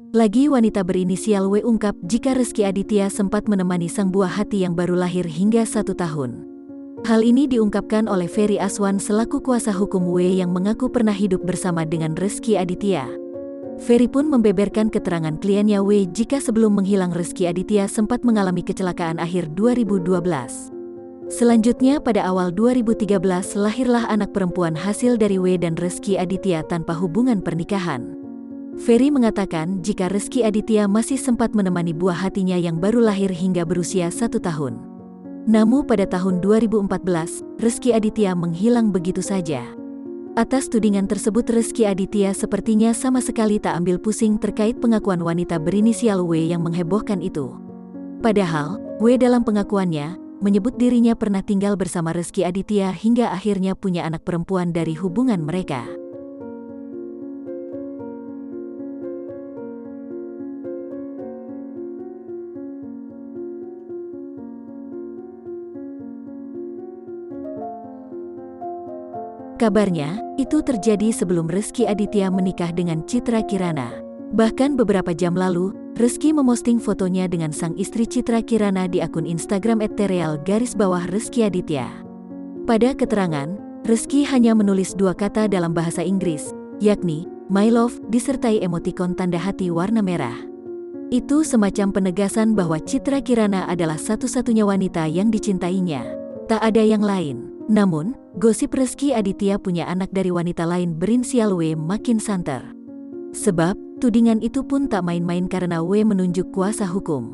Lagi wanita berinisial W ungkap jika Rezky Aditya sempat menemani sang buah hati yang baru lahir hingga 1 tahun. Hal ini diungkapkan oleh Ferry Aswan selaku kuasa hukum W yang mengaku pernah hidup bersama dengan Rezky Aditya. Ferry pun membeberkan keterangan kliennya W jika sebelum menghilang Rezky Aditya sempat mengalami kecelakaan akhir 2012. Selanjutnya pada awal 2013 lahirlah anak perempuan hasil dari W dan Rezky Aditya tanpa hubungan pernikahan. Ferry mengatakan jika Rezky Aditya masih sempat menemani buah hatinya yang baru lahir hingga berusia 1 tahun. Namun pada tahun 2014, Rezky Aditya menghilang begitu saja. Atas tudingan tersebut Rezky Aditya sepertinya sama sekali tak ambil pusing terkait pengakuan wanita berinisial W yang menghebohkan itu. Padahal, W dalam pengakuannya, menyebut dirinya pernah tinggal bersama Rezky Aditya hingga akhirnya punya anak perempuan dari hubungan mereka. Kabarnya, itu terjadi sebelum Rezky Aditya menikah dengan Citra Kirana. Bahkan beberapa jam lalu, Rezky memosting fotonya dengan sang istri Citra Kirana di akun Instagram @real_Rezky Aditya. Pada keterangan, Rezky hanya menulis 2 kata dalam bahasa Inggris, yakni "My love" disertai emotikon tanda hati warna merah. Itu semacam penegasan bahwa Citra Kirana adalah satu-satunya wanita yang dicintainya. Tak ada yang lain. Namun, gosip Rezky Aditya punya anak dari wanita lain berinisial W makin santer. Sebab, tudingan itu pun tak main-main karena W menunjuk kuasa hukum.